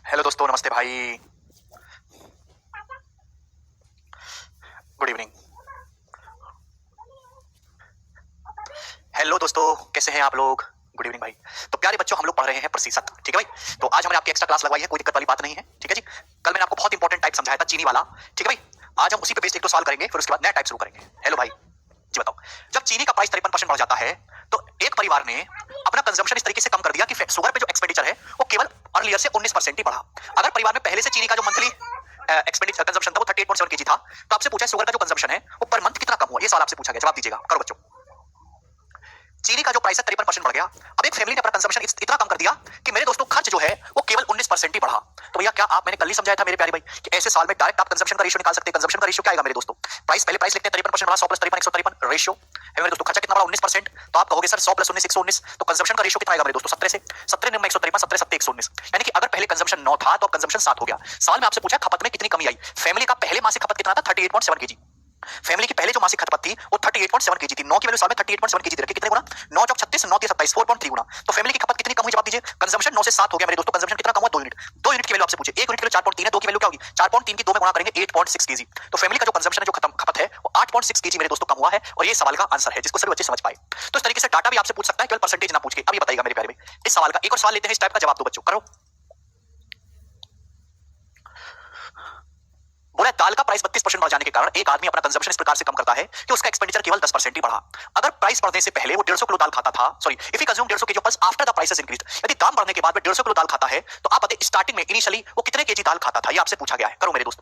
Hello दोस्तों, नमस्ते भाई, गुड इवनिंग। हेलो दोस्तों, कैसे हैं आप लोग? गुड इवनिंग भाई। तो प्यारे बच्चों, हम लोग पढ़ रहे हैं प्रतिशत, ठीक है भाई। तो आज हमने आपकी एक्स्ट्रा क्लास लगवाई है, कोई दिक्कत वाली बात नहीं है, ठीक है जी। कल मैंने आपको बहुत इंपॉर्टेंट टाइप समझाया था, चीनी वाला, ठीक है भाई। आज हम उसी पे बेस्ड एक दो सवाल करेंगे, फिर उसके बाद नया टाइप शुरू करेंगे। हेलो भाई जी, बताओ। जब चीनी का प्राइस 53% बढ़ जाता है तो एक परिवार ने अपना कंजम्पशन इस तरीके से कम कर दिया कि शुगर पे जो एक्सपेंडिचर है वो केवल अर्लियर से 19% ही बढ़ा। अगर परिवार में पहले से चीनी का जो मंथली एक्सपेंडिचर कंजम्पशन था वो 38.7 केजी था, तो आपसे पूछा शुगर का जो कंजम्पशन है वो पर मंथ कितना कम हुआ। ये सवाल आपसे पूछा गया, जवाब दीजिएगा, करो बच्चों। चीनी का जो प्राइस है 53% बढ़ गया। अब एक फैमिली ने अपना कंजम्पशन इतना कम कर दिया कि मेरे दोस्तों खर्च जो है वो केवल 19% ही बढ़ा। तो भैया क्या आप, मैंने कल ही समझाया था मेरे प्यारे भाई कि ऐसे साल में डायरेक्ट आप कंजम्पशन का रेशियो निकाल सकते हैं। कंजम्पशन का रेशियो क्या आएगा मेरे दोस्तों? प्राइस, पहले प्राइस लिखते हैं 53% बढ़ा, 100 प्लस 53 153 रेशियो है मेरे दोस्तों। खर्चा कितना बढ़ा? 19%। तो आप कहोगे सर 100 प्लस 19 119, तो कंजम्पशन का रेशियो कितना आएगा मेरे दोस्तों? 17 से 17 में 153, 17 7 119, यानी कि अगर पहले कंजम्पशन 9 था तो अब कंजम्पशन 7 हो गया। सवाल में आपसे पूछा खपत में कितनी कमी आई। फैमिली का पहले मासिक खपत कितना था? 38.7 केजी। फैमिली की पहले जो मासिक खपत थी वो 38.7 केजी थी। 9 की वैल्यू साल में 38.7 केजी दे रखी, कितने गुना? 9 चौक 36, 9 3 27, 4.3 गुना। तो फैमिली की खपत कितनी कम हुई, जवाब दीजिए। कंजम्पशन 9 से 7 हो गया मेरे दोस्तों। कंजम्पशन कितना कम हुआ? 2 यूनिट। 2 यूनिट की वैल्यू आपसे पूछे, 1 यूनिट की वैल्यू 4.3 है, 2 की वैल्यू क्या होगी? 4.3 की 2 में गुणा करेंगे 8.6 केजी। तो फैमिली का जो कंजम्पशन है, जो खपत है वो 8.6 केजी मेरे दोस्तों कम हुआ है, और ये सवाल का आंसर है जिसको सभी बच्चे समझ पाए। तो इस तरीके से डाटा भी आपसे पूछ सकता है, केवल परसेंटेज ना पूछ के। अब ये बताइएगा मेरे प्यारे भाई, इस सवाल का एक और सवाल लेते हैं, इस टाइप का जवाब दो बच्चों, करो। बोला दाल का प्राइस 32% बढ़ जाने के कारण एक आदमी अपना कंजम्पशन इस प्रकार से कम करता है कि उसका एक्सपेंडिचर केवल 10% ही बढ़ा। अगर प्राइस बढ़ने से पहले वो 150 किलो दाल खाता था, sorry, if he consume 150 KG of after the price has increased, यदि दाम बढ़ने के बाद वो 150 किलो दाल खाता है तो आप बताइए स्टार्टिंग में इनिशियली वो कितने केजी दाल खाता था, ये आपसे पूछा गया है। करो मेरे दोस्त।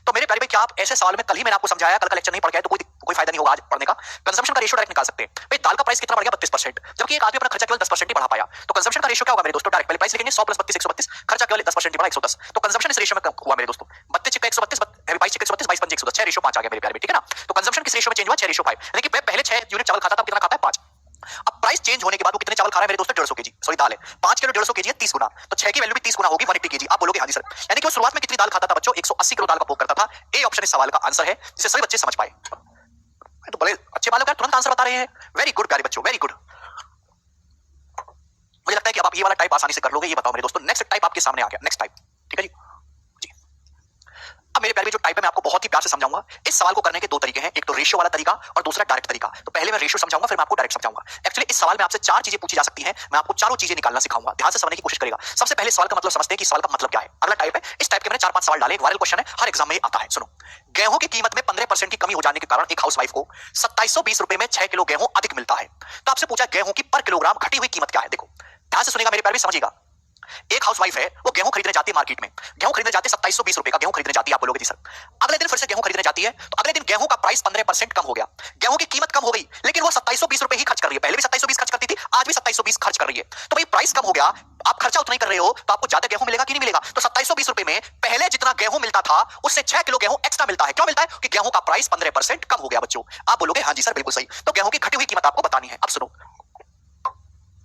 तो मेरे प्यारे भाई, क्या आप ऐसे सवाल में, कल ही मैंने आपको समझाया, कल का लेक्चर नहीं पढ़ गए तो कोई फायदा नहीं होगा आज पढ़ने का। कंजम्पशन का रेशियो डायरेक्ट निकाल सकते हैं भाई। दाल का प्राइस कितना बढ़ गया? 32%, जबकि एक आदमी अपना खर्चा केवल 10% ही बढ़ा पाया। तो कंजम्पशन का रेशियो क्या होगा मेरे दोस्तों? डायरेक्ट पहले प्राइस लिखेंगे 100 प्लस 32 132, खर्चा केवल 10% ही बढ़ा 110। तो कंजम्पशन इस रेशियो में कम हुआ मेरे दोस्तों। 32 चिक्का 132, 22 चिक्का 132, 22 पंजे 110, 6 रेशियो 5 आ गया मेरे प्यारे भाई, ठीक है ना। तो कंजम्पशन किस रेशियो में चेंज हुआ? 6 रेशियो 5, यानी कि पहले 6 यूनिट चावल खाता था, अब कितना खाता है? 5। अब प्राइस चेंज होने के बाद वो कितने चावल खा रहा है मेरे दोस्तों? 150 केजी, सॉरी दाल है 5 किलो, 150 केजी है 30 गुना, तो 6 की वैल्यू भी 30 गुना होगी, 180 केजी। आप बोलोगे हाँ जी सर, यानी कि वो शुरुआत में कितनी दाल खाता था बच्चों? 180 किलो दाल का उपभोग करता था। ए ऑप्शन इस सवाल का आंसर है, जिसे सभी बच्चे समझ पाए। तो बड़े अच्छे बालक यार, तुरंत आंसर बता रहे हैं, वेरी गुड प्यारे बच्चों, वेरी गुड। मुझे लगता है कि अब आप ये वाला टाइप आसानी से कर लोगे। ये बताओ मेरे दोस्तों, नेक्स्ट टाइप आपके सामने आ गया, नेक्स्ट टाइप, ठीक है जी। अब मेरे प्यारे में जो टाइप है मैं आपको बहुत ही प्यार से समझाऊंगा। इस सवाल को करने के दो तरीके हैं, एक तो रेशियो वाला तरीका और दूसरा डायरेक्ट तरीका। तो पहले मैं रेशियो समझाऊंगा, फिर मैं आपको डायरेक्ट समझाऊंगा। एक्चुअली इस सवाल में आपसे 4 चीजें पूछी जा सकती हैं, मैं आपको चारों चीजें निकालना सिखाऊंगा। ध्यान से समझने की कोशिश करेगा। सबसे पहले सवाल का मतलब समझते हैं कि सवाल का मतलब क्या है। अगला टाइप है, इस टाइप के मैंने 4-5 सवाल डाले, वायरल क्वेश्चन है, हर एग्जाम में आता है। सुनो, गेहूं की कीमत में 15% की कमी हो जाने के कारण एक हाउसवाइफ को 2720 रुपए में 6 किलो गेहूं अधिक मिलता है। तो आपसे पूछा गेहूं की पर किलोग्राम घटी हुई कीमत क्या है। देखो ध्यान से सुनेगा मेरे प्यारे, समझिएगा। एक हाउसवाइफ है, वो गेहूं खरीदने जाती है मार्केट में, गेहूं खरीदने जाती है 2720 रुपए का गेहूं खरीदने जाती है। आप बोलोगे जी सर। अगले दिन फिर से गेहूं खरीदने जाती है, तो अगले दिन गेहूं का प्राइस 15% कम हो गया, गेहूं की कीमत कम हो गई, लेकिन वो 2720 रुपए ही खर्च कर रही है। पहले भी 2720 खर्च करती थी, आज भी 2720 खर्च कर रही है। तो भाई प्राइस कम हो गया, आप खर्चा उतना ही कर रहे हो, तो आपको ज्यादा गेहूं मिलेगा कि नहीं मिलेगा? तो 2720 रुपए में पहले जितना गेहूं मिलता था उससे 6 किलो गेहूं एक्स्ट्रा मिलता है। क्यों मिलता है? कि गेहूं का प्राइस 15% कम हो गया बच्चों। आप बोलोगे हाँ जी सर बिल्कुल सही। तो गेहूं की घटी हुई कीमत आपको बतानी है। अब सुनो,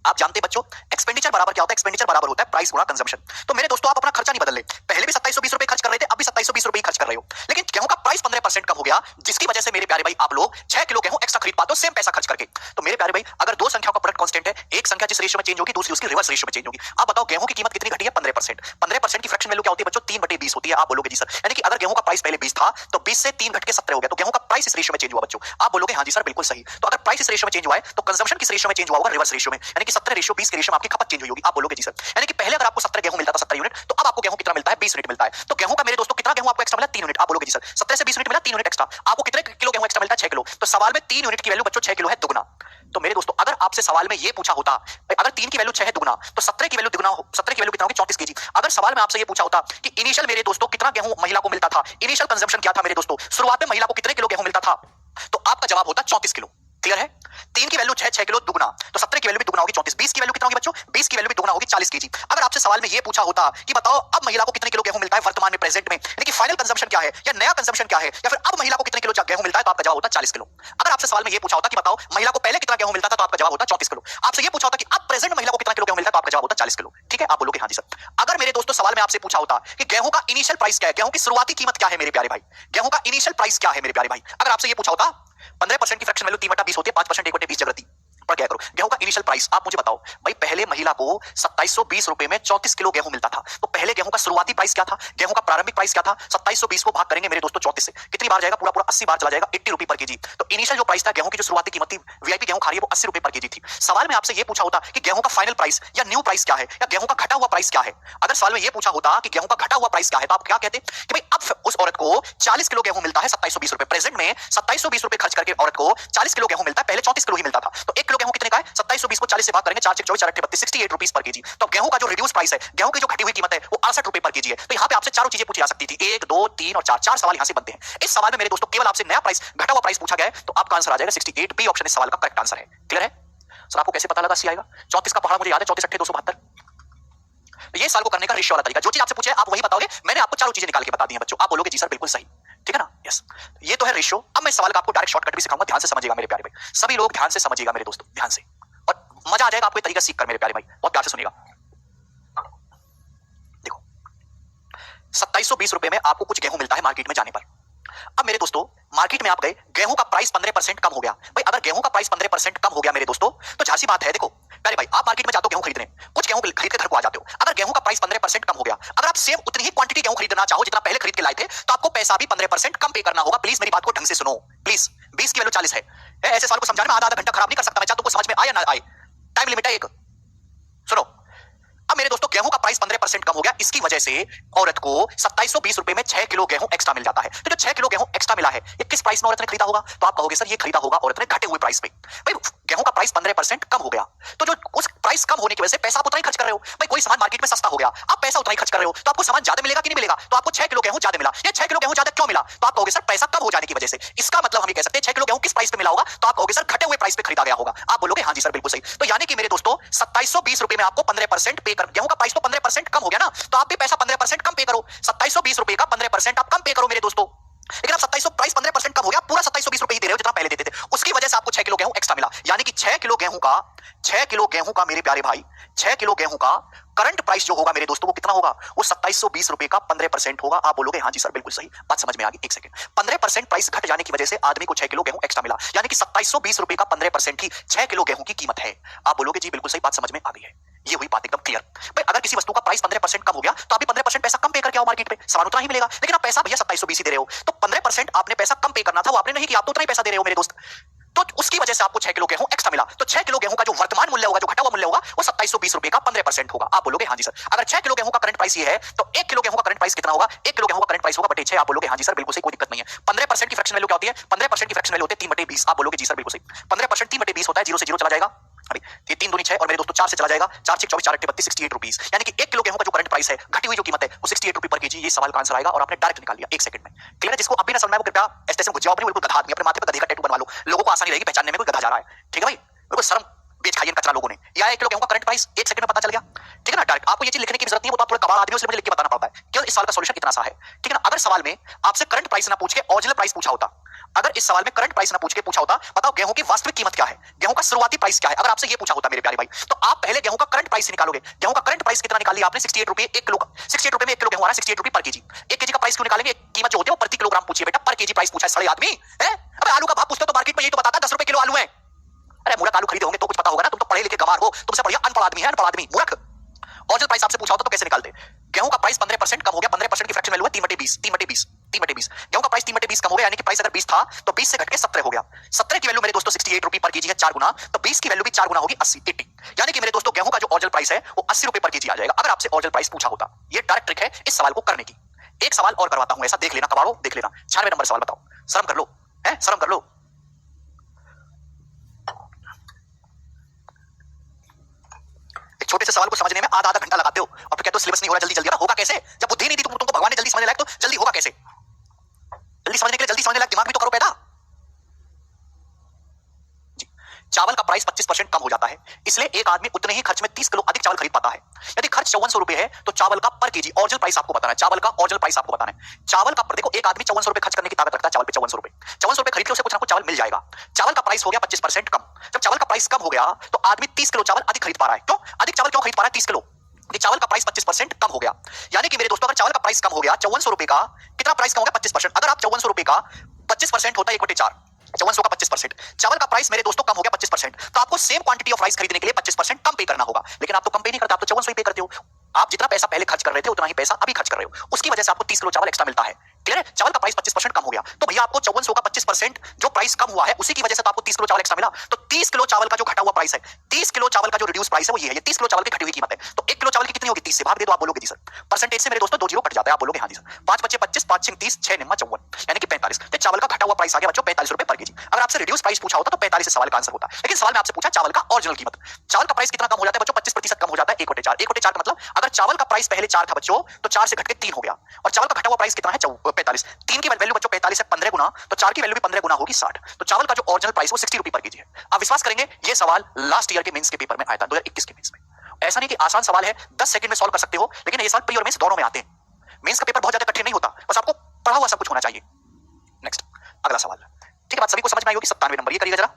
आप जानते हैं बच्चों, एक्सपेंडिचर बराबर क्या होता है? एक्सपेंडिचर बराबर होता है प्राइस गुणा कंजम्पशन। तो मेरे दोस्तों, आप अपना खर्चा नहीं बदल ले, पहले भी 2720 रुपए खर्च कर रहे थे, अब भी 2720 रुपए खर्च कर रहे हो, लेकिन गेहूं का प्राइस 15% कम हो गया, जिसकी वजह से मेरे प्यारे भाई आप लोग 6 किलो गेहूं एक्स्ट्रा खरीद पाते हो सेम पैसा खर्च करके। तो मेरे प्यारे भाई, अगर दो संख्याओं का प्रोडक्ट कांस्टेंट है, एक संख्या जिस रेशियो में चेंज होगी, दूसरी उसकी रिवर्स रेशियो में चेंज होगी। आप बताओ गेहूं की कीमत कितनी घटी है? 15%। 15% की फ्रैक्शन वैल्यू क्या होती है बच्चों? 3/20 होती है। आप बोलोगे जी सर, यानी कि अगर गेहूं का प्राइस पहले 20 था तो 20 से 3 घट के 17 हो गया, तो गेहूं का प्राइस इस रेशियो में चेंज हुआ बच्चों। आप बोलोगे हाँ जी सर बिल्कुल सही। तो अगर प्राइस इस रेशियो में चेंज हुआ है तो कंजम्पशन किस रेशियो में चेंज हुआ होगा? रिवर्स रेशियो में, यानी कि 17 रेशियो 20 के रेशियो में आपकी खपत चेंज हुई होगी। आप बोलोगे जी सर, यानी कि पहले अगर आपको 17 गेहूं मिलता था 17 यूनिट, तो अब आपको गेहूं कितना मिलता है? 20 यूनिट मिलता है। तो गेहूं का मेरे दोस्तों कितना गेहूं आपको एक्स्ट्रा मिला? 3 यूनिट। आप बोलोगे जी सर 17 से 20 यूनिट मिला, 3 यूनिट एक्स्ट्रा। आपको कितने किलो गेहूं एक्स्ट्रा मिलता है? 6 किलो। तो सवाल में 3 यूनिट की वैल्यू बच्चों 6 किलो है, दुगना। तो मेरे दोस्तों, अगर आपसे सवाल में ये पूछा होता, अगर 3 की वैल्यू 6 है दुगना, तो 17 की वैल्यू दुगना हो, 17 की वैल्यू कितना होगी? 34 केजी। अगर सवाल में आपसे ये पूछा होता कि इनिशियल मेरे दोस्तों कितना गेहूं महिला को मिलता था, इनिशियल कंजम्पशन क्या था मेरे दोस्तों, शुरुआत में महिला को कितने किलो गेहूं मिलता था, तो आपका जवाब होता 34 किलो। क्लियर है? 3 की वैल्यू 6, 6 किलो दुगना, तो 17 की वैल्यू भी दुगना होगी 34। 20 की वैल्यू कितना होगी बच्चों? 20 की वैल्यू भी दुगना होगी 40 केजी। अगर आपसे सवाल में ये पूछा होता कि बताओ अब महिला को कितने किलो गेहूं मिलता है वर्तमान में, प्रेजेंट में, यानी कि फाइनल कंजम्पशन क्या है या नया कंजम्पशन क्या है, या फिर अब महिला को कितने किलो गेहूं मिलता है, तो आपका जवाब होता 40 किलो। अगर आपसे सवाल में ये पूछा होता कि बताओ महिला को पहले कितना गेहूं मिलता था, तो आपका जवाब होता 34 किलो। आपसे ये पूछा होता कि अब प्रेजेंट महिला को कितना किलो गेहूं मिलता है, तो आपका जवाब होता 40 किलो। ठीक है? आप बोलोगे हाँ जी सर। अगर मेरे दोस्तों सवाल में आपसे पूछा होता कि गेहूं का इनिशियल प्राइस क्या है, गेहूं की शुरुआती कीमत क्या है मेरे प्यारे भाई, गेहूं का इनिशियल प्राइस क्या है मेरे प्यारे भाई, अगर आपसे ये पूछा होता, 15% की फ्रैक्शन वैल्यू 3/20 होती है, 5% 1/20 जगह थी, पढ़ क्या करो। गेहूं का इनिशियल प्राइस आप मुझे बताओ भाई, पहले महिला को 2720 रुपए में 34 किलो गेहूं मिलता था, तो पहले गेहूं का शुरुआती प्राइस क्या था, गेहूं का प्रारंभिक प्राइस क्या था? 2720 को भाग करेंगे मेरे दोस्तों 34 से, कितनी बार जाएगा? पूरा पूरा 80 बार चला जाएगा, 80 रुपए पर केजी। तो इनिशियल जो प्राइस था गेहूं की, जो शुरुआती कीमत थी वीआईपी गेहूं खा रही है, वो 80 रुपए पर केजी थी। सवाल में आपसे ये पूछा होता कि गेहूं का फाइनल प्राइस या न्यू प्राइस क्या है, या गेहूं का घटा हुआ प्राइस क्या है? अगर सवाल में ये पूछा होता कि गेहूं का घटा हुआ प्राइस क्या है, तो आप क्या कहते कि भाई अब उस औरत को 40 किलो गेहूं मिलता है 2720 रुपए। प्रेजेंट में 2720 रुपए खर्च करके औरत को 40 किलो गेहूं मिलता है, पहले 34 किलो ही मिलता था। तो 1 किलो गेहूं कितने का है? 2720 को 40 से भाग करेंगे, 4 6 24 4 8 32, 68 रुपीस पर केजी। तो गेहूं का जो रिड्यूस प्राइस है, गेहूं की जो घटी हुई कीमत है, वो 68 रुपए पर केजी है। तो यहां पे आपसे चारों चीजें पूछी जा सकती थी, 1 2 3 और 4, चार सवाल यहां से बनते हैं। इस सवाल में मेरे दोस्तों केवल आपसे नया प्राइस, घटा हुआ प्राइस पूछा गया है, तो आपका आंसर आ जाएगा 68। बी ऑप्शन इस सवाल का करेक्ट आंसर है। क्लियर है सर? आपको कैसे पता लगा सी आएगा? 34 का पहाड़ा मुझे याद है, 34 8 272। ये सवाल को करने का रेशियो वाला तरीका, जो चीज आपसे पूछे आप वही बताओगे। मैंने आपको चारों चीजें निकाल के बता दी हैं बच्चों, आप बोलोगे जी सर बिल्कुल सही, ठीक है ना? यस, ये तो है रेशियो। अब मैं सवाल का आपको डायरेक्ट शॉर्टकट भी सिखाऊंगा, ध्यान से समझिएगा मेरे प्यारे भाई। सभी लोग ध्यान से समझिएगा मेरे दोस्तों, ध्यान से, और मजा आ जाएगा आपको ये तरीका सीखकर मेरे प्यारे भाई, बहुत प्यार से सुनिएगा। देखो 2720 रुपए में आपको कुछ गेहूं मिलता है मार्केट में जाने पर। अब मेरे दोस्तों मार्केट में आप गए, गेहूं का प्राइस 15% कम हो गया। भाई अगर गेहूं का प्राइस 15% कम हो गया मेरे दोस्तों, तो झांसी बात है। देखो प्यारे भाई, आप मार्केट में जाते हो गेहूं खरीदने, कुछ गेहूं खरीद के घर को आ जाते हो। अगर गेहूं का प्राइस 15% कम हो गया, अगर आप सेम उतनी ही क्वांटिटी गेहूं खरीदना चाहो जितना पहले खरीद के लाए थे, तो आपको पैसा भी 15% कम पे करना होगा। प्लीज मेरी बात को ढंग से सुनो, प्लीज। 20 की वैल्यू 40 है। ऐसे सवाल को समझाने में आधा आधा घंटा खराब नहीं कर सकता मैं, चाहे तुमको समझ में आए या ना आए, टाइम लिमिट है एक। सुनो, अब मेरे दोस्तों गेहूं का प्राइस 15% कम हो गया, इसकी वजह से औरत को 2720 रुपए में 6 किलो गेहूं एक्स्ट्रा मिल जाता है। तो जो 6 किलो गेहूं एक्स्ट्रा मिला है, ये किस प्राइस में औरत ने खरीदा होगा? तो आप कहोगे सर ये खरीदा होगा औरत ने घटे हुए प्राइस पे। भाई गेहूं का प्राइस 15% कम हो गया, तो जो उस प्राइस कम होने की वजह से पैसा आप उतना ही खर्च कर रहे हो। भाई कोई सामान मार्केट में सस्ता हो गया, आप पैसा उतना ही खर्च कर रहे हो, तो आपको सामान ज्यादा मिलेगा कि नहीं मिलेगा? तो आपको 6 किलो गेहूं ज्यादा मिला। ये 6 किलो गेहूं ज्यादा क्यों मिला? तो आप कहोगे सर पैसा कम हो जाने की वजह से। इसका मतलब हम ये कह सकते हैं 6 किलो गेहूं किस प्राइस पे मिला होगा? तो आप कहोगे सर घटे हुए प्राइस पे खरीदा गया होगा। आप बोलोगे हाँ जी सर बिल्कुल सही। तो यानी कि मेरे दोस्तों 2720 रुपए में आपको 15% पे कर, गेहूं का प्राइस तो 15% कम हो गया ना, तो आप भी पैसा 15% कम पे करो। 2720 रुपए का 15% आप कम पे करो मेरे दोस्तों। लेकिन आप 2700 प्राइस 15% कम हो गया, पूरा 2720 रुपए ही दे रहे हो जितना पहले देते थे। उसकी वजह से आपको 6 किलो गेहूं एक्स्ट्रा मिला। यानी कि 6 किलो गेहूं का मेरे प्यारे भाई, 6 किलो गेहूं का करंट प्राइस जो होगा मेरे दोस्तों वो कितना होगा? वो 2720 रुपए का 15% होगा। आप बोलोगे हाँ जी सर बिल्कुल सही, बात समझ में आ गई। एक सेकंड, 15% प्राइस घट जाने की वजह से आदमी को 6 किलो गेहूं एक्स्ट्रा मिला, यानी कि 2720 रुपए का 15% ही 6 किलो गेहूं की कीमत है। आप बोलोगे जी बिल्कुल सही, बात समझ में आ गई है। ये हुई बात एकदम क्लियर। भाई अगर किसी वस्तु का प्राइस 15% कम हो गया, तो आप भी 15% पैसा कम पे करके आओ मार्केट में, सामान उतना ही मिलेगा। लेकिन आप पैसा भैया 2720 ही दे रहे हो, तो 15% आपने पैसा कम पे करना था, वो आपने नहीं किया, आप तो उतना ही पैसा दे रहे हो मेरे दोस्त। तो उसकी वजह से आपको 6 किलो गेहूं एक्स्ट्रा मिला। तो 6 किलो गेहूं का जो वर्तमान मूल्य होगा, जो घटा हुआ मूल्य होगा, वो 2720 रुपए का 15% होगा। आप बोलोगे हाँ जी सर। अगर 6 किलो गेहूं का करंट प्राइस ये है, तो 1 किलो गेहूं का करंट प्राइस कितना होगा? 1 किलो गेहूं का करंट प्राइस होगा बटे 6। आप बोलोगे हाँ जी सर बिल्कुल सही, कोई दिक्कत नहीं है। 15% की फ्रैक्शन वैल्यू क्या होती है? 15% की फ्रैक्शन वैल्यू होती है 3/20। आप बोलोगे जी सर बिल्कुल सही। 15% 3/20 होता है, 0 से 0 चला जाएगा। अभी ये 3 दूनी 6 और मेरे दोस्तों 4 से चला जाएगा, 4 6 24 4 8 32, 68 रुपीस। यानी कि 1 किलो गेहूं का जो करंट प्राइस है, घटी हुई जो कीमत है, वो 68 रुपए पर केजी। ये सवाल का आंसर आएगा और आपने डायरेक्ट निकाल लिया 1 सेकंड में। क्लियर है? जिसको अभी ना समझ में आए वो कृपया स्टेशन को जवाब नहीं, बिल्कुल गधा आदमी अपने माथे पे गधे का टैटू बनवा लो, लोगों को आसानी रहेगी पहचानने में कोई गधा जा रहा है। ठीक है भाई, बिल्कुल शर्म बेच खाइए कचरा लोगों ने। या 1 किलो गेहूं का करंट प्राइस 1 सेकंड में पता चल गया। ठीक है ना? डायरेक्ट आपको ये चीज लिखने की जरूरत नहीं है, वो तो आप थोड़ा कबाड़ आदमी हो, इसलिए मुझे लिख के बताना पड़ता है। केवल इस सवाल का सॉल्यूशन इतना सा है। ठीक है ना? अगर सवाल में आपसे करंट प्राइस ना पूछ के ओरिजिनल प्राइस पूछा होता, अगर इस सवाल में करंट प्राइस ना पूछ के पूछा होता, बताओ गेहूं की वास्तविक कीमत क्या है, गेहूं का शुरुआती प्राइस क्या है, अगर आपसे ये पूछा होता मेरे प्यारे भाई, तो आप पहले गेहूं का करंट प्राइस निकालोगे। गेहूं का करंट प्राइस कितना निकाल लिया आपने? 68 रुपए 1 किलो का। 68 रुपए में 1 किलो गेहूं आ रहा है, 68 रुपए पर केजी। 1 केजी का प्राइस क्यों निकालेंगे? कीमत जो होती है वो प्रति किलोग्राम पूछिए बेटा, पर केजी प्राइस पूछा है साले आदमी है। अबे आलू का भाव पूछते तो मार्केट में यही तो बताता 10 रुपए किलो आलू है। अरे मूर्ख, आलू खरीदे होंगे तो कुछ पता होगा ना, तुम तो पढ़े लिखे गवार हो, तुमसे बढ़िया अनपढ़ आदमी है, अनपढ़ आदमी मूर्ख। ओरिजिनल प्राइस आपसे पूछा होता तो कैसे निकालते? गेहूं का प्राइस 15% कम हो गया, 15% की फ्रैक्शन वैल्यू है 3/20, 3/20, 3/20। गेहूं का प्राइस 3/20 कम हो गया, यानी कि प्राइस अगर 20 था तो 20 से घट के 17 हो गया। 17 की वैल्यू मेरे दोस्तों 68 रुपए पर केजी है, 4 गुना, तो 20 की वैल्यू भी 4 गुना होगी, 80। यानी कि मेरे दोस्तों गेहूं का जो ओरिजिनल प्राइस है वो 80 रुपए पर केजी आ जाएगा, अगर आपसे ओरिजिनल प्राइस पूछा होता। ये डायरेक्ट ट्रिक है इस सवाल को करने की। एक सवाल और करवाता हूं, ऐसा देख लेना कबाड़ो, देख लेना। 96 नंबर सवाल बताओ, शर्म कर लो, है शर्म कर लो। छोटे से सवाल को समझने में आधा आधा घंटा लगाते हो और फिर कहते हो सिलेबस नहीं हो रहा जल्दी जल्दी। होगा कैसे जब बुद्धि नहीं दी तुमको भगवान ने जल्दी समझने लायक, तो जल्दी होगा कैसे? जल्दी समझने के लिए जल्दी समझने लायक दिमाग भी तो करो पैदा। चावल का प्राइस 25% कम हो जाता है, इसलिए एक आदमी उतने ही खर्च में 30 किलो अधिक चावल खरीद पाता है। यदि खर्च 5400 रुपए है तो चावल का पर केजी ओरिजिनल प्राइस आपको बताना है। चावल का ओरिजिनल प्राइस आपको बताना है। चावल का देखो, एक आदमी 5400 रुपए खर्च करने की ताकत रखता है चावल पे, 5400 रुपए, 5400 रुपए खरीद के उसे कुछ ना कुछ चावल मिल जाएगा। चावल का प्राइस हो गया 25% कम। जब चावल का प्राइस कम हो गया तो आदमी 30 किलो चावल अधिक खरीद पा रहा है। क्यों अधिक चावल क्यों खरीद पा रहा है? 30 किलो, चावल का प्राइस 25% कम हो गया। यानी कि मेरे दोस्तों अगर चावल का प्राइस कम हो गया 5400 रुपए का, कितना प्राइस कम हो गया? 25%। अगर आप 5400 रुपए का 25% होता है 1/4, 5400 का 25%। चावल का प्राइस मेरे दोस्तों कम हो गया 25%, तो आपको सेम क्वांटिटी ऑफ राइस खरीदने के लिए 25% कम पे करना होगा। लेकिन आप तो कम पे नहीं करते, आप तो 5400 ही पे करते हो। आप जितना पैसा पहले खर्च कर रहे थे उतना ही पैसा अभी खर्च कर रहे हो, उसकी वजह से आपको 30 किलो चावल एक्स्ट्रा मिलता है। क्लियर है? चावल का प्राइस 25% कम हो गया, तो भैया आपको 5400 का 25% जो प्राइस कम हुआ है उसी की वजह से तो आपको 30 किलो चावल एक्स्ट्रा मिला। तो 30 किलो चावल का जो घटा हुआ प्राइस है, 30 किलो चावल का जो रिड्यूस प्राइस है वो ये है। ये 30 किलो चावल की घटी हुई कीमत है। तो 1 किलो चावल की कितनी होगी? 30 से भाग दे दो। आप बोलोगे जी सर परसेंटेज से मेरे दोस्तों 2 जीरो कट जाता है। आप बोलोगे हाँ जी सर। 5 बचे 25, 5 6 30, 6 निम्मा 54, यानी कि 45। तो चावल का घटा हुआ प्राइस आ गया बच्चों 45 रुपए पर केजी। अगर आपसे रिड्यूस प्राइस पूछा होता तो 45 से सवाल का आंसर होता, लेकिन सवाल में आपसे पूछा चावल का ओरिजिनल कीमत। चावल का प्राइस कितना कम हो जाता है बच्चों? 25% कम हो जाता है 1/4। 1/4 का मतलब अगर चावल का प्राइस पहले 4 था बच्चों, तो 4 से घट के 3 हो गया। और चावल का घटा हुआ प्राइस कितना है? 45। 3 की वैल्यू बच्चों 45 है 15 गुना, तो 4 की वैल्यू भी 15 गुना होगी 60। तो चावल का जो ओरिजिनल प्राइस वो 60 रुपए पर केजी है। आप विश्वास करेंगे ये सवाल लास्ट ईयर के मेंस के पेपर में आया था, 2021 के मेंस में। ऐसा नहीं कि आसान सवाल है 10 सेकंड में सॉल्व कर सकते हो, लेकिन ये सवाल प्री और मेंस दोनों में आते हैं। मेंस का पेपर बहुत ज्यादा कठिन नहीं होता, बस आपको पढ़ा हुआ सब कुछ होना चाहिए। नेक्स्ट अगला सवाल। ठीक है, बात सभी को समझ में आई होगी। 97 नंबर ये करिएगा जरा।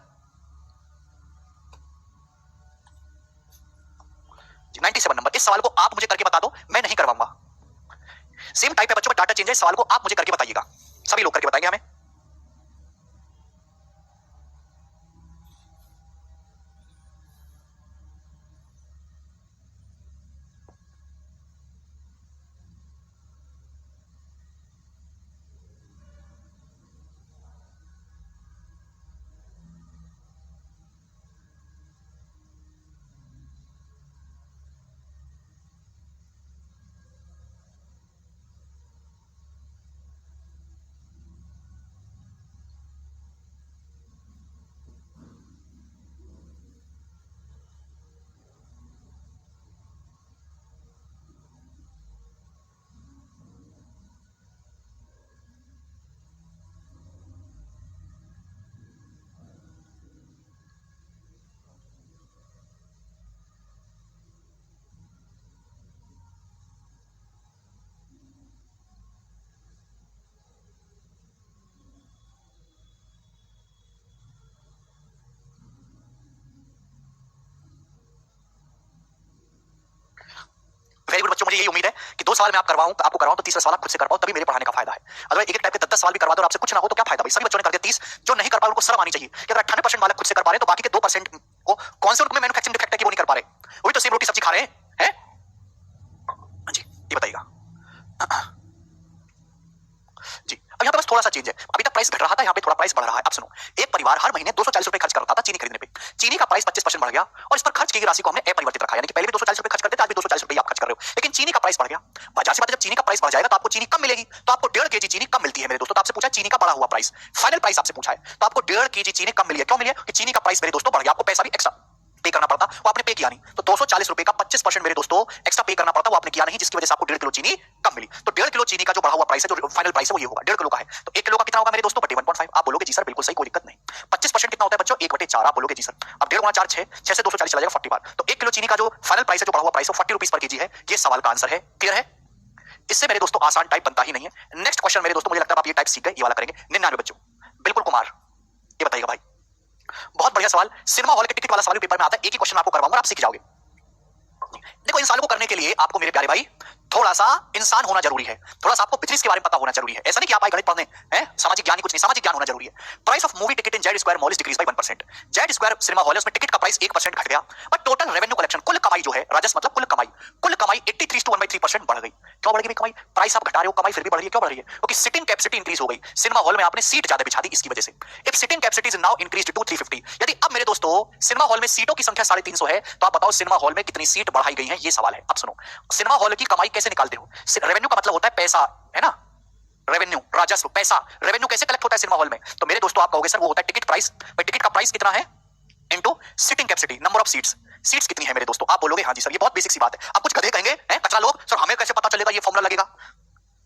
97 नंबर, इस सवाल को आप मुझे करके बता दो, मैं नहीं करवाऊंगा। सेम टाइप है बच्चों, डाटा चेंज है। इस सवाल को आप मुझे करके बताइएगा, सभी लोग करके बताएंगे हमें। वेरी गुड बच्चों, मुझे यही उम्मीद है कि 2 सवाल मैं आपको करवाऊं तो तीसरा सवाल आप खुद से कर पाओ, तभी मेरे पढ़ाने का फायदा है। अगर एक टाइप के 10 सवाल भी करवा दो और आपसे कुछ ना हो तो क्या फायदा भाई? सभी बच्चों ने कर दिया 30, जो नहीं कर पाए उनको शर्म आनी चाहिए कि अगर 98% वाले खुद से कर पा रहे तो बाकी के 2% को कौन से उनमें मैन्युफैक्चरिंग डिफेक्ट है कि वो नहीं कर पा रहे? वही तो सेम रोटी सब्जी खा रहे हैं। हाँ जी, ये बताइएगा जी। अब यहाँ पे बस थोड़ा सा चेंज है, अभी तक प्राइस घट रहा था, यहाँ पे थोड़ा प्राइस बढ़ रहा है। अब सुनो, एक परिवार हर महीने 240 रुपए खर्च करता था चीनी खरीदने पे। चीनी का प्राइस 25% बढ़ गया और इस पर खर्च की गई राशि को हमने अपरिवर्तित रखा, यानी कि पहले भी 240 रुपए खर्च करते थे, आज भी 240 रुपए आप खर्च कर रहे हो, लेकिन चीनी का प्राइस बढ़ गया। वजह से बात है, जब चीनी का प्राइस बढ़ जाएगा तो आपको चीनी कम मिलेगी, तो आपको 1.5 केजी चीनी कम मिलती है मेरे दोस्तों। तो आपसे पूछा चीनी का बढ़ा हुआ प्राइस, फाइनल प्राइस आपसे पूछा है, तो आपको 1.5 केजी चीनी कम मिली है। क्यों मिली है? कि चीनी का प्राइस मेरे दोस्तों बढ़ गया, आपको पैसा भी एक्स्ट्रा पे करना पड़ता, वो आपने पे किया नहीं। तो 240 रुपए का 25% मेरे दोस्तों एक्स्ट्रा पे करना पड़ता, वो आपने किया नहीं, जिसकी वजह से आपको 1.5 किलो चीनी कम मिली। तो 1.5 किलो चीनी का जो बढ़ा हुआ प्राइस है, जो फाइनल प्राइस है वो ये होगा, 1.5 किलो का है। तो 1 किलो का कितना होगा मेरे दोस्तों? बटे 1.5। आप बोलोगे जी सर बिल्कुल सही, कोई दिक्कत नहीं। 25% कितना होता है बच्चों? 1/4। आप बोलोगे जी सर, अब 1.5 गुना 4 6, 6 से 240 चला जाएगा 40 बार। तो 1 किलो चीनी का जो फाइनल प्राइस है, जो बढ़ा हुआ प्राइस है, 40 रुपीस पर केजी है। ये सवाल का आंसर है। क्लियर है? इससे मेरे दोस्तों आसान टाइप बनता ही नहीं है। नेक्स्ट क्वेश्चन मेरे दोस्तों, मुझे लगता है आप ये टाइप सीख गए, ये वाला करेंगे। 99 बच्चों, बिल्कुल कुमार, ये बताइएगा भाई। बहुत बढ़िया सवाल, सिनेमा हॉल के टिकट वाला सवाल पेपर में आता है। एक ही क्वेश्चन आपको करवाऊंगा, आप सीख जाओगे। देखो, इन सवालों को करने के लिए आपको मेरे प्यारे भाई थोड़ा सा इंसान होना जरूरी है, थोड़ा सा आपको बिजनेस के बारे में पता होना जरूरी है। ऐसा नहीं कि आप आए गणित पढ़ने हैं, सामाजिक ज्ञान ही कुछ नहीं, सामाजिक ज्ञान होना जरूरी है। Price of movie ticket in Z square mall is decrease by 1%। Z square cinema hall है, उसमें टिकट का प्राइस 1% घट गया, बट टोटल रेवेन्यू कलेक्शन, कुल कमाई जो है, राजस्व मतलब कुल कमाई 83:1/3% बढ़ गई। क्यों बढ़ गई कमाई? प्राइस आप घटा रहे हो, कमाई फिर भी बढ़ रही है। क्यों बढ़ रही है? क्योंकि सिटिंग कैपेसिटी इंक्रीज हो गई सिनेमा हॉल में, आपने सीट ज्यादा बिछा दी, इसकी वजह से। If sitting capacity is now increased to 350, यदि अब मेरे दोस्तों सिनेमा हॉल में सीटों की संख्या 350 है, तो आप बताओ सिनेमा हॉल में कितनी सीट बढ़ाई गई है? ये सवाल है। अब सुनो, सिनेमा हॉल की कमाई कैसे निकालते हो? रेवेन्यू का मतलब होता है पैसा, है ना? रेवेन्यू, राजस्व, पैसा। रेवेन्यू कैसे कलेक्ट होता है सिनेमा हॉल में? तो मेरे दोस्तों आप कहोगे सर वो होता है टिकट प्राइस। भाई टिकट का प्राइस कितना है into sitting capacity, number of seats. Seats कितनी है मेरे दोस्तों? आप बोलोगे हाँ जी सर, ये बहुत बेसिक सी बात है। आप कुछ गधे कहेंगे, हैं कचरा लोग, सर हमें कैसे पता चलेगा? ये फॉर्मूला लगेगा।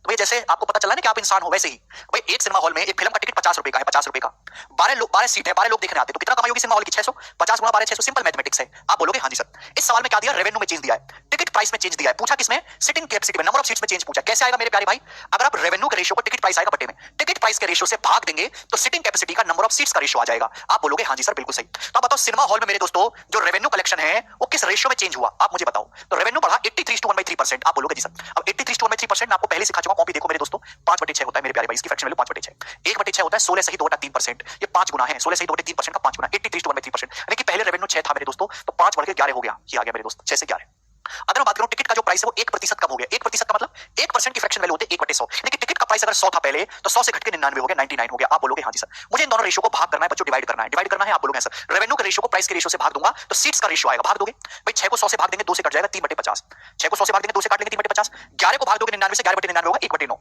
तो भाई जैसे आपको पता चला ना कि आप इंसान हो, वैसे ही भाई एक सिनेमा हॉल में एक फिल्म का टिकट 50 रुपए का है, 50 रुपए का, 12 सीट है, 12 लोग देखने आते, तो कितना कमाई होगी सिनेमा हॉल की? 600। 50 गुना 12, 600। सिंपल मैथमेटिक्स है। आप बोलोगे हाँ जी सर। इस सवाल में क्या दिया? रेवेन्यू में चेंज दिया है, टिकट प्राइस में चेंज दिया है। पूछा किसमें? सिटिंग कैपेसिटी में, नंबर ऑफ सीट्स में चेंज पूछा। कैसे आएगा मेरे प्यारे भाई? अगर आप रेवेन्यू के रेशियो को टिकट प्राइस आएगा बटे में, टिकट प्राइस के रेशियो से भाग देंगे तो सिटिंग कैपेसिटी का नंबर ऑफ सीट्स का रेशियो आ जाएगा। आप बोलोगे हाँ जी सर बिल्कुल सही। तो आप बताओ सिनेमा हॉल में मेरे दोस्तों जो रेवेन्यू कलेक्शन है वो किस रेशियो में चेंज हुआ? आप मुझे बताओ। तो रेवेन्यू बढ़ा 83:1/3%। आप बोलोगे जी सर, अब 83 टू 1/3%। मैं आपको पहले सिखा चुका हूं, कॉपी देखो मेरे दोस्तों, 5/6 होता है मेरे प्यारे भाई, इसकी फ्रैक्शन वैल्यू 5/6। 1/6 होता है 16 सही 2/3%, ये 5 गुना है, 16 सही 2/3% का 5 गुना, 83 to 1/3%। यानी कि पहले रेवेन्यू 6 था मेरे दोस्तों, तो 5 बढ़ के 11 हो गया, ये आ गया मेरे दोस्त 6 से 11। अगर मैं बात करूं टिकट का जो प्राइस है वो 1% कम हो गया। 1% का मतलब 1% की फ्रैक्शन वैल्यू होती है 1/100। यानी कि टिकट का प्राइस अगर 100 था पहले, तो 100 से घट के 99 हो गया, 99 हो गया। आप बोलोगे हाँ जी सर, मुझे इन दोनों रेशियो को भाग करना है बच्चों, डिवाइड करना है। डिवाइड करना है, आप बोलोगे सर रेवेन्यू के रेशियो को प्राइस के रेशियो से भाग दूंगा तो सीट्स का रेशियो आएगा, भाग दोगे भाई। 6 को 100 से भाग देंगे 2 से कट जाएगा 3/50। 6 को 100 से भाग देंगे 2 से काट लेंगे 3/50। 11 को भाग दोगे 99 से 11/99 होगा 1/9।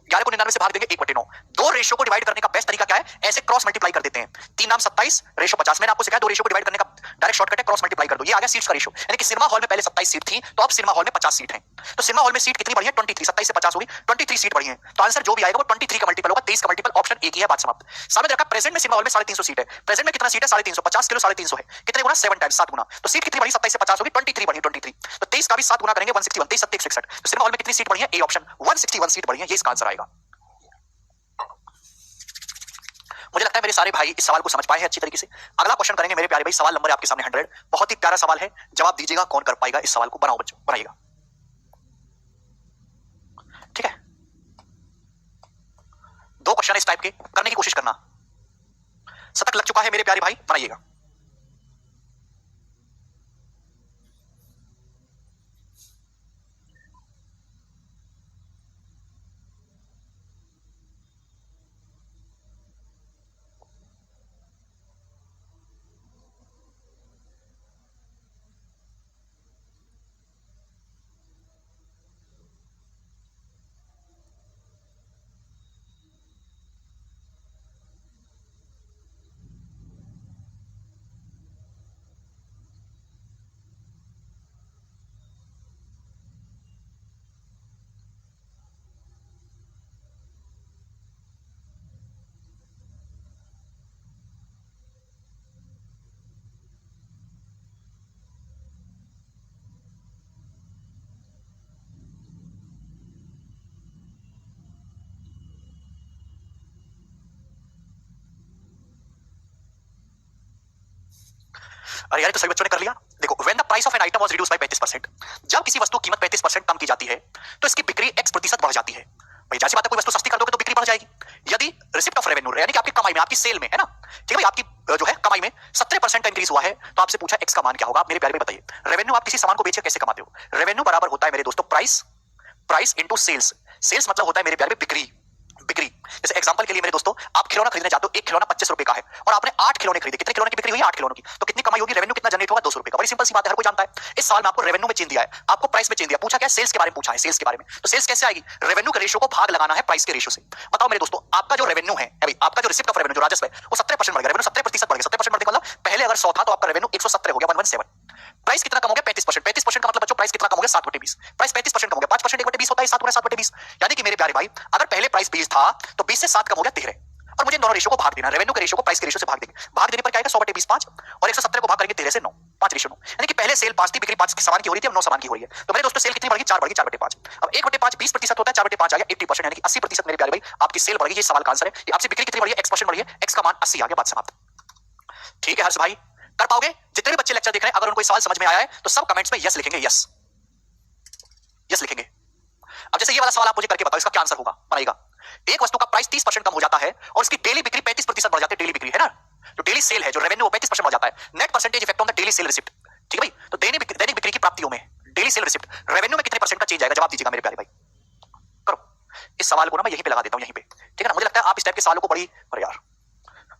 11 को 99 से भाग देंगे 1/9। दो रेशियो को डिवाइड करने का बेस्ट तरीका क्या है? ऐसे क्रॉस मल्टीप्लाई कर देते हैं। 3 नाम 27 रेशियो 50। मैंने आपको सिखाया दो रेशियो को डिवाइड करने का डायरेक्ट शॉर्टकट है क्रॉस मल्टीप्लाई कर दो, ये आ गया सीट्स का रेशियो। यानी कि सिनेमा हॉल में पहले 27 सीट थी, तो अब सिनेमा हॉल में 50 सीट है। तो सिनेमा हॉल में सीट कितनी बढ़ी है? 23। 27 से 50 होगी 23 सीट बढ़ी है। तो आंसर जो भी आएगा वो 23 का मल्टीपल होगा, 23 का मल्टीपल ऑप्शन एक ही है, बात समाप्त। सामने देखा प्रेजेंट में सिनेमा हॉल में 350 सीट है। प्रेजेंट में कितना सीट है? 350। 50 किलो 350 है, कितने गुना? 7 टाइम्स, 7 गुना। तो सीट कितनी बढ़ी? 27 से 50 होगी 23 बढ़ी, 23। तो 23 का भी 7 गुना करेंगे 161, 23 7 161। तो सिनेमा हॉल में कितनी सीट बढ़ी है? ए ऑप्शन 161 सीट बढ़ी है, ये इसका आंसर आएगा। मुझे लगता है मेरे सारे भाई इस सवाल को समझ पाए हैं अच्छी तरीके से। अगला क्वेश्चन करेंगे मेरे प्यारे भाई, सवाल नंबर है आपके सामने 100। बहुत ही प्यारा सवाल है, जवाब दीजिएगा कौन कर पाएगा इस सवाल को। बनाओ बच्चों, बनाइएगा, ठीक है। 2 क्वेश्चन इस टाइप के करने की कोशिश करना। शतक लग चुका है मेरे प्यारे भाई, बनाइएगा। अरे यार तो सभी बच्चों ने कर लिया। देखो, when the price of an item was reduced by 35%, जब किसी वस्तु की कीमत 35% कम की जाती है तो इसकी बिक्री x% बढ़ जाती है। भाई जाहिर सी बात है, कोई वस्तु सस्ती कर दोगे तो बिक्री बढ़ जाएगी। यदि रिसिप्ट ऑफ रेवेन्यू यानी कि आपकी कमाई में, आपकी सेल में, है ना, ठीक है भाई, आपकी जो है कमाई में 17% का इंक्रीज हुआ है, तो आपसे पूछा x का मान क्या होगा। आप मेरे प्यारे भाई बताइए, रेवेन्यू आप किसी सामान को बेचकर कैसे कमाते हो? रेवेन्यू बराबर होता है मेरे दोस्तों price, price into sales. Sales मतलब होता है मेरे प्यारे बिक्री, बिक्री। जैसे एग्जांपल के लिए मेरे दोस्तों, आप खिलौना खरीदने जाते हो, एक खिलौना 25 रुपए का है और आपने 8 खिलौने खरीदे, कितने खिलौने की बिक्री हुई? 8 खिलौनों की। तो कितनी कमाई होगी? रेवेन्यू कितना जनरेट होगा? 200 रुपए का। बड़ी सिंपल सी बात है, हर कोई जानता है। इस सवाल में आपको रेवेन्यू में चेंज दिया है, आपको प्राइस में चेंज दिया, पूछा क्या? सेल्स के बारे में पूछा है, सेल्स के बारे में। तो सेल्स कैसे आएगी? रेवेन्यू के रेशियो को भाग लगाना है प्राइस के रेशियो से। बताओ मेरे दोस्तों, आपका जो रेवेन्यू है भाई, आपका जो रिसिप्ट ऑफ रेवेन्यू, जो राजस्व है, वो 17% बढ़ गया। रेवेन्यू 17% बढ़ गया। 17% बढ़ने का मतलब पहले अगर 100 था तो आपका रेवेन्यू 117 हो गया, 117। प्राइस कितना कम हो गया? 35%। 35% का मतलब बच्चों प्राइस कितना कम हो गया? 7/20। प्राइस 35% कम हो गया, 5% 1/20 होता है, 7 गुना 7/20। यानी कि मेरे प्यारे भाई, अगर पहले प्राइस 20 था तो 20 से 7 कम हो गया 13। और मुझे दोनों रेशियो को भाग देना, रेवेन्यू के रेशियो को प्राइस के रेशियो से भाग देंगे। भाग देने पर क्या आएगा? 100/20 5, और 117 को भाग करेंगे 13 से 9, 5/9। यानी कि पहले सेल 5 थी, बिक्री 5 सामान की हो रही थी, अब 9 सामान की हो रही है। तो मेरे दोस्तों सेल कितनी बढ़ गई? 4 बढ़ गई, 4/5। अब 1/5 20% होता है, 4/5 आ गया 80%, यानी कि 80% मेरे प्यारे भाई आपकी सेल बढ़ गई। ये सवाल का आंसर है। ये आपसे बिक्री कितनी बढ़ी है? x% बढ़ी है, x का मान 80 आ गया, बात समाप्त। ठीक है हर्ष भाई, कर पाओगे? जितने भी बच्चे लेक्चर देख रहे हैं, अगर उनको सवाल समझ में आया है तो सब कमेंट्स में यस लिखेंगे, यस, यस लिखेंगे। अब जैसे ये वाला सवाल आप मुझे करके बताओ, इसका क्या आंसर होगा? बनाइएगा। एक वस्तु का प्राइस 30% कम हो जाता है और उसकी डेली बिक्री 35% बढ़ जाती है। डेली बिक्री है ना, जो डेली सेल है, जो रेवेन्यू 35% बढ़ जाता है। Net percentage effect on the daily cell receipt. ठीक है भाई, तो दैनिक बिक्री की प्राप्तियों में डेली सेल रिसिप्ट रेवेन्यू में कितने परसेंट का चेंज आएगा? जवाब दीजिएगा मेरे प्यारे भाई, करो। इस सवाल को ना मैं यहीं पे लगा देता हूं, यहीं पे, ठीक है ना। मुझे लगता है आप इस टाइप के सवालों को बड़ी, अरे यार,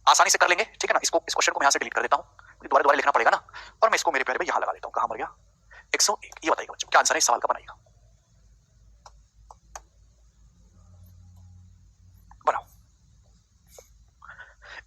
आसानी से कर लेंगे, ठीक है ना। इसको, इस क्वेश्चन को मैं यहां से डिलीट कर देता हूं, दोबारा लिखना पड़ेगा ना। और मैं इसको मेरे प्यारे भाई यहां लगा देता हूं। कहां मर गया? 101। ये बताइएगा बच्चों, क्या आंसर है इस सवाल का? बनाइएगा, बनाओ।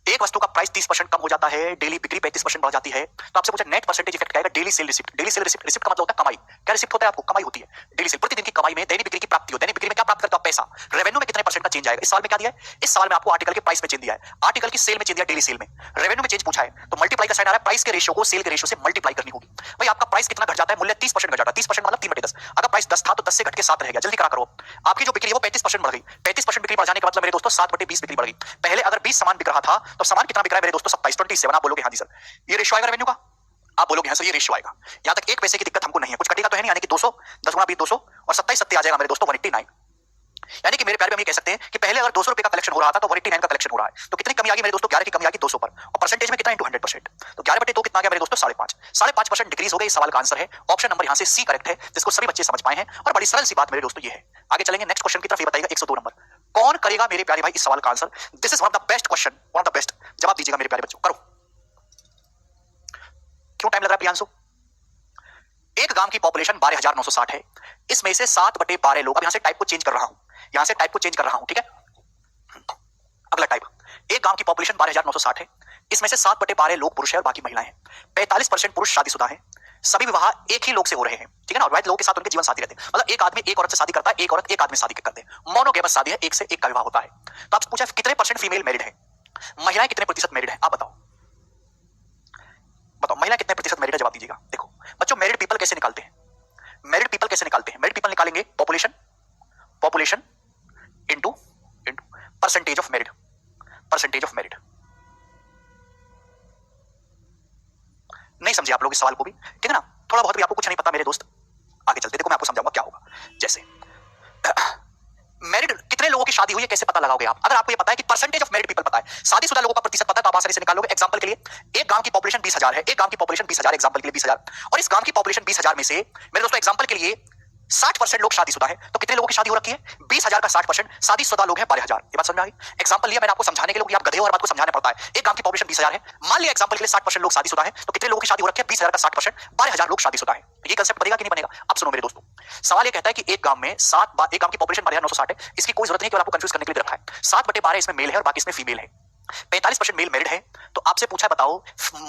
एक वस्तु का प्राइस 30% कम हो जाता है, डेली बिक्री 35% बढ़ जाती है, तो आपसे पूछा नेट परसेंटेज इफेक्ट क्या आएगा? Daily cell receipt. Daily cell receipt, receipt का मतलब होता है कमाई। क्या रिसिप्ट होता है? आपको कमाई होती है डेली सेल, प्रतिदिन की कमाई में दैनिक बिक्री की प्राप्ति हो। दैनिक बिक्री में क्या प्राप्त करते हो? पैसा। रेवेन्यू में कितने परसेंट का चेंज आएगा? इस सवाल में क्या दिया है? इस सवाल में आपको आर्टिकल के प्राइस में चेंज दिया है, आर्टिकल की सेल में चेंज दिया, डेली सेल में। रेवेन्यू में चेंज पूछा है तो मल्टीप्लाई का साइन आ रहा है, प्राइस के रेशियो को सेल के रेशियो से मल्टीप्लाई करनी होगी। भाई आपका प्राइस कितना घट जाता है? मूल्य 30% घट जाता है। 30% मतलब 3/10। अगर प्राइस 10 था तो 10 से घट के 7 रह गया। जल्दी करा करो। आपकी जो बिक्री है वो 35% बढ़ गई। 35% बिक्री बढ़ जाने का मतलब मेरे दोस्तों 7/20 बिक्री बढ़ गई। पहले अगर 20 सामान बिक रहा था तो सामान कितना बिक रहा है मेरे दोस्तों? 27। आप बोलोगे हाँ जी सर, ये रेशियो आएगा रेवेन्यू का? आप बोलोगे हाँ सर, ये रेशियो आएगा। यहां तक 1 पैसे की दिक्कत हमको नहीं है, कुछ कटेगा तो है नहीं, यानी कि 200, 10 गुना 20 200, और 27 सत्ते आ जाएगा मेरे दोस्तों 180, अगर 200 रुपए का कलेक्शन हो रहा था तो 189 का कलेक्शन हो रहा है, तो कितनी कमी आ गई मेरे दोस्तों? 11 की कमी आ गई 200 पर, और परसेंटेज में कितना इंटू 100%, तो 11/2 कितना आ गया मेरे दोस्तों? 5.5% डिक्रीज हो गई। इस सवाल का आंसर है ऑप्शन नंबर यहां से सी करेक्ट है, जिसको सभी बच्चे समझ पाए हैं, और बड़ी सरल सी बात मेरे दोस्तों ये है। आगे चलेंगे नेक्स्ट क्वेश्चन की तरफ। ये बताइएगा 102 नंबर कौन करेगा मेरे प्यारे भाई इस सवाल का answer? This is one of the best question, one of the best. जवाब दीजिएगा मेरे प्यारे बच्चों, करो। क्यों टाइम लग रहा है प्रियांशु? एक गांव की पॉपुलेशन 12,960 है, इसमें से 7/12 लोग, अब यहां से टाइप को चेंज कर रहा हूं, यहां से टाइप को चेंज कर रहा हूं, ठीक है। अगला टाइप, एक गांव की पॉपुलेशन 12,960 है, इसमें से 7/12 लोग पुरुष है और बाकी महिलाएं हैं। 45% पुरुष शादीशुदा है, सभी विवाह एक ही लोग से हो रहे हैं, ठीक है ना, वैध लोगों के साथ उनके जीवन साथी रहते हैं। मतलब एक आदमी एक औरत से शादी करता है, एक औरत एक आदमी से शादी करते हैं, मोनोगेमस शादी है, एक से एक का विवाह होता है। तो आपसे पूछा कितने परसेंट फीमेल मैरिड है, महिलाएं कितने प्रतिशत मैरिड है, आप बताओ। बताओ महिलाएं कितने प्रतिशत मैरिड है, जवाब दीजिएगा। देखो बच्चों, मैरिड पीपल कैसे निकालते हैं? मैरिड पीपल कैसे निकालते हैं? मैरिड पीपल निकालेंगे population into percentage of married, percentage of married. नहीं समझे आप लोग इस सवाल को भी, ठीक है ना? थोड़ा बहुत भी आपको कुछ नहीं पता मेरे दोस्त, आगे चलते देखो मैं आपको समझाऊंगा क्या होगा। जैसे मैरिड कितने लोगों की शादी हुई है कैसे पता लगाओगे आप? अगर आपको ये पता है कि परसेंटेज ऑफ मैरिड पीपल पता है, शादीशुदा लोगों का प्रतिशत पता है, तो आप आसानी से निकाल लोगे। एग्जांपल के लिए एक गांव की पॉपुलेशन 20,000 है, एक गांव की पॉपुलेशन 20,000, एग्जांपल के लिए 20,000, और इस गांव की पॉपुलेशन 20,000 में से मेरे दोस्तों एग्जांपल के लिए 60% लोग शादीशुदा है, तो कितने लोगों की शादी हो रखी है? 20,000 का 60%, शादीशुदा लोग हैं 12,000। ये बात समझ में आ गई? एग्जांपल लिया मैंने आपको समझाने के लिए, आप गधे हो और बात को समझाना पड़ता है। एक गांव की पॉपुलेशन 20,000 है, मान लिया एग्जांपल के लिए 60% लोग शादीशुदा है, तो कितने लोगों की शादी हो रखी है? 20,000 का 60%, 12,000 लोग शादीशुदा है। ये कंसेप्ट बनेगा कि नहीं बनेगा? अब सुनो मेरे दोस्तों, सवाल ये कहता है कि एक गांव में एक गांव की पॉपुलेशन 12,960 है, इसकी कोई जरूरत नहीं कि आपको कंफ्यूज करने के लिए रखा है। 7/12 इसमें मेल है और बाकी इसमें फीमेल है। 45% मेल मैरिड है, तो आपसे पूछा बताओ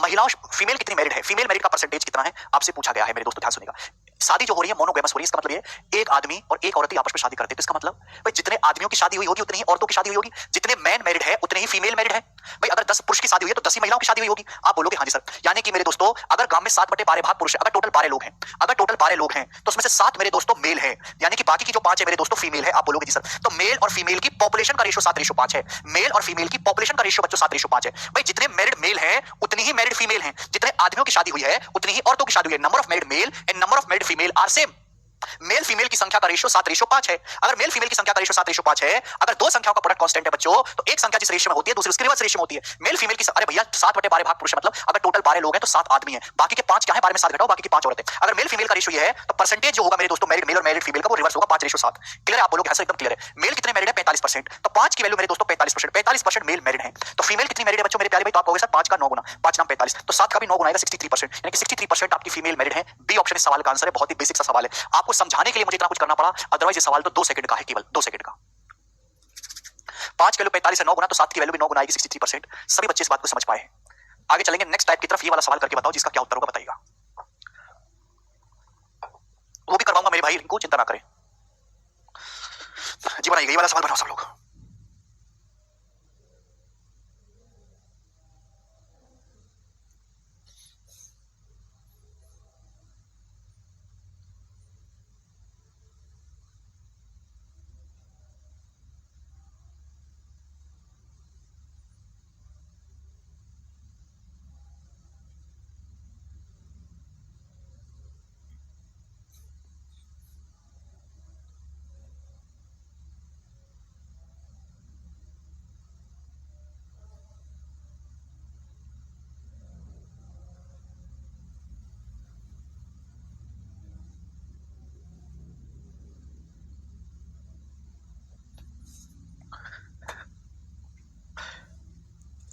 महिलाओं फीमेल कितनी मैरिड है, फीमेल मैरिड का परसेंटेज कितना है, आपसे पूछा गया है मेरे दोस्तों, ध्यान सुनिएगा। शादी जो हो रही है मोनोगेमस हो रही है, इसका मतलब ये एक आदमी और एक औरत ही आपस में शादी करते हैं, तो इसका मतलब भाई जितने आदमियों की शादी हुई होगी उतनी ही औरतों की शादी हुई होगी, जितने मैन मैरिड है उतने ही फीमेल मैरिड है। भाई अगर 10 पुरुष की शादी हुई है तो 10 ही महिलाओं की शादी हुई होगी। आप बोलोगे हाँ जी सर, यानी कि मेरे दोस्तों अगर गांव में 7/12 भाग पुरुष है, अगर टोटल 12 लोग हैं, अगर टोटल 12 लोग हैं तो उसमें से 7 मेरे दोस्तों मेल है, यानी कि बाकी की जो 5 है मेरे दोस्तों फीमेल है। आप बोलोगे जी सर, तो मेल और फीमेल की पॉपुलेशन का रेशियो 7:5 है, मेल और फीमेल की पॉपुलेशन का रेशियो बच्चों 7:5 है। भाई जितने मैरिड मेल हैं उतनी ही मैरिड फीमेल हैं, जितने आदमियों की शादी हुई है उतनी ही औरतों की शादी हुई है। Number of married male and number of married female are same. Male female की संख्या का रेशियो 7:5 है। अगर मेल फीमेल की संख्या का रेशियो 7:5 है, अगर दो संख्याओं का प्रोडक्ट कांस्टेंट है बच्चों, तो एक संख्या जिस रेशियो में होती है दूसरी उसके रिवर्स रेशियो में होती है। मेल फीमेल की, अरे भैया 7/12 भाग पुरुष, मतलब अगर टोटल 12 लोग हैं तो 7 आदमी हैं, बाकी के 5 क्या है, 12 में 7 घटाओ, बाकी की 5 औरतें। अगर मेल फीमेल का रेशियो ये है तो परसेंटेज जो होगा मेरे दोस्तों मैरिड मेल और मैरिड फीमेल का वो रिवर्स होगा, 5:7। क्लियर है? आप बोलोगे हाँ सर एकदम क्लियर है। मेल कितने मैरिड है? 45%, तो 5 की वैल्यू मेरे दोस्तों 45%, 45% मेल मैरिड है। तो फीमेल कितनी मैरिड है बच्चों मेरे प्यारे भाई? तो आप कहोगे सर 5 का 9 गुना, 5 नाम 45, तो 7 का भी 9 गुना आएगा, 63%, यानी कि 63% आपकी फीमेल मैरिड है। बी ऑप्शन इस सवाल का आंसर है। बहुत ही बेसिक सा सवाल है, आपको समझाने के लिए मुझे इतना कुछ करना पड़ा, अदरवाइज ये सवाल तो 2 सेकंड का है, केवल 2 सेकंड का। 5 की वैल्यू 45 है 9 गुना, तो 7 की वैल्यू भी 9 गुना आएगी, 63%। सभी बच्चे इस बात को समझ पाए हैं। आगे चलेंगे नेक्स्ट टाइप की तरफ। ये वाला सवाल करके बताओ जिसका क्या उत्तर होगा, बताइएगा। वो भी करवाऊंगा मेरे भाई, इनको चिंता ना करें जी। बनाइएगा ये वाला सवाल, बनाओ सब लोग।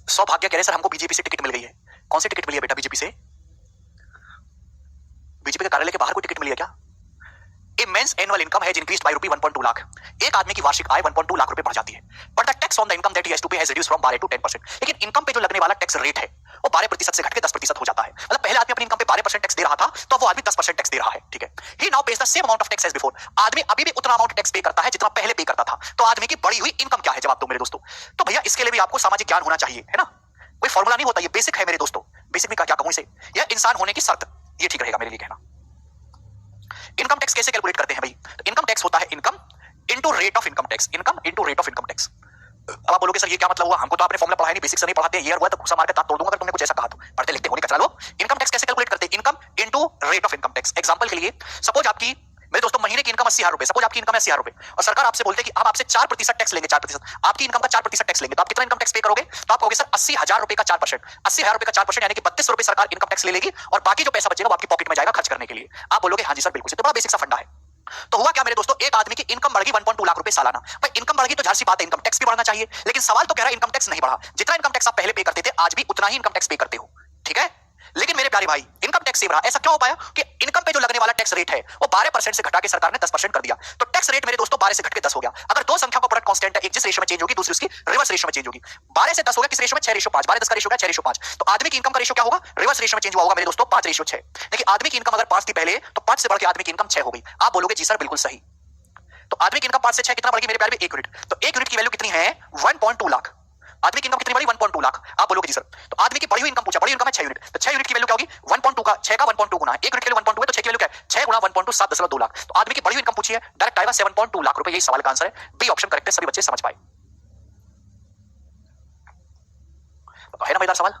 सौभाग्य कह रहे सर हमको बीजेपी से टिकट मिल गई है। कौन सी टिकट मिली है बेटा बीजेपी से? बीजेपी के कार्यालय के बाहर कोई टिकट मिली है क्या? Immense annual income has increased by ₹1.2 lakh. एक आदमी की वार्षिक आय 1.2 लाख रुपए बढ़ जाती है, but the tax on the income that he has to pay has reduced from 12 to 10%। लेकिन इनकम पे जो लगने वाला टैक्स रेट है वो 12% से घटके 10% हो जाता है। मतलब पहले आदमी अपनी इनकम पे 12% टैक्स दे रहा था, तो वो आदमी 10% टैक्स दे रहा है, ठीक है। He now pays the same amount of tax as before. आदमी अभी भी उतना अमाउंट टैक्स पे करता है जितना पहले पे करता था, तो आदमी की बढ़ी हुई इनकम क्या है? जवाब दो मेरे दोस्तों। तो भैया इसके लिए भी आपको सामाजिक ज्ञान होना चाहिए, है ना? कोई फॉर्मूला नहीं होता, ये बेसिक है मेरे दोस्तों। बेसिक में क्या कहूं इसे, यह इंसान होने की शर्त, ये ठीक रहेगा मेरे लिए कहना। इनकम टैक्स कैसे कैलकुलेट करते हैं भाई? तो इनकम टैक्स होता है income into rate of income tax, income into rate of income tax. अब आप बोलोगे सर ये क्या मतलब हुआ? हमको तो आपने फॉर्मूला पढ़ाया नहीं, बेसिक से नहीं पढ़ाते, ईयर हुआ तो गुस्सा मार के दांत तोड़ दूंगा अगर तुमने कुछ ऐसा कहा तो। पढ़ते लिखते होने का चला लो। इनकम टैक्स कैसे कैलकुलेट करते हैं? Income into rate of income tax. Example के लिए सपोज आपकी मेरे दोस्तों महीने की इनकम 80,000 रुपए, सपोज आपकी इनकम है 80,000 रुपए और सरकार आपसे बोलते है कि हम आपसे 4% टैक्स लेंगे, 4%। आपकी इनकम का 4% टैक्स लेंगे तो आप कितना इनकम टैक्स पे करोगे? तो आप कहोगे सर 80,000 रुपए का 4%, 80,000 रुपए का 4% यानी कि 32 रुपए सरकार इनकम टैक्स ले लेगी और बाकी जो पैसा बचेगा वो आपकी पॉकेट में जाएगा खर्च करने के लिए। आप बोलोगे हाँ जी सर बिल्कुल से, तो बड़ा बेसिक सा फंडा है। तो हुआ क्या मेरे दोस्तों, एक आदमी की इनकम बढ़ गई 1.2 लाख रुपए सालाना। भाई इनकम बढ़ गई तो जाहिर सी बात है इनकम टैक्स भी बढ़ना चाहिए, लेकिन सवाल तो कह रहा है इनकम टैक्स नहीं बढ़ा। जितना इनकम टैक्स आप पहले पे करते थे आज भी उतना ही इनकम टैक्स पे करते हो, ठीक है। लेकिन मेरे प्यारे भाई इनकम टैक्स सेव रहा। ऐसा क्यों हो पाया कि इनकम पे जो लगने वाला टैक्स रेट है वो 12% से घटा के सरकार ने 10% कर दिया। तो टैक्स रेट मेरे दोस्तों 12 से घट के 10 हो गया। अगर दो संख्या का प्रोडक्ट कांस्टेंट है, एक जिस रेशियो में चेंज होगी दूसरी उसकी रिवर्स रेशियो में चेंज होगी। 12 से 10 हो गया किस रेशियो में? 6:5। 12 10 का रेशियो क्या? 6:5। तो आदमी की इनकम का रेशियो क्या होगा? रिवर्स रेशियो में चेंज हुआ होगा मेरे दोस्तों 5:6। देखिए आदमी की इनकम अगर 5 थी पहले तो 5 से बढ़ के आदमी की इनकम 6 हो गई। आप बोलोगे जी सर बिल्कुल सही। तो आदमी की इनकम 5 से 6 कितना बढ़ गई मेरे प्यारे? 1 यूनिट। तो 1 यूनिट की वैल्यू कितनी है? 1.2 लाख। आदमी की इनकम कितनी बढ़ी? 1.2 लाख। आप बोलोगे जी सर तो आदमी की बढ़ी हुई इनकम पूछा, बढ़ी इनकम है 6 यूनिट, तो 6 यूनिट की वैल्यू क्या होगी? 1.2 का 6 का 1.2 गुना 1 यूनिट के लिए 1.2 है तो 6 की वैल्यू क्या है? 6 गुना 1.2 7.2 लाख। तो आदमी की बढ़ी हुई इनकम पूछी है, डायरेक्ट आएगा 7.2 लाख रुपए। यही सवाल का आंसर है, बी ऑप्शन करेक्ट है। सभी बच्चे समझ पाए तो है ना मजेदार सवाल।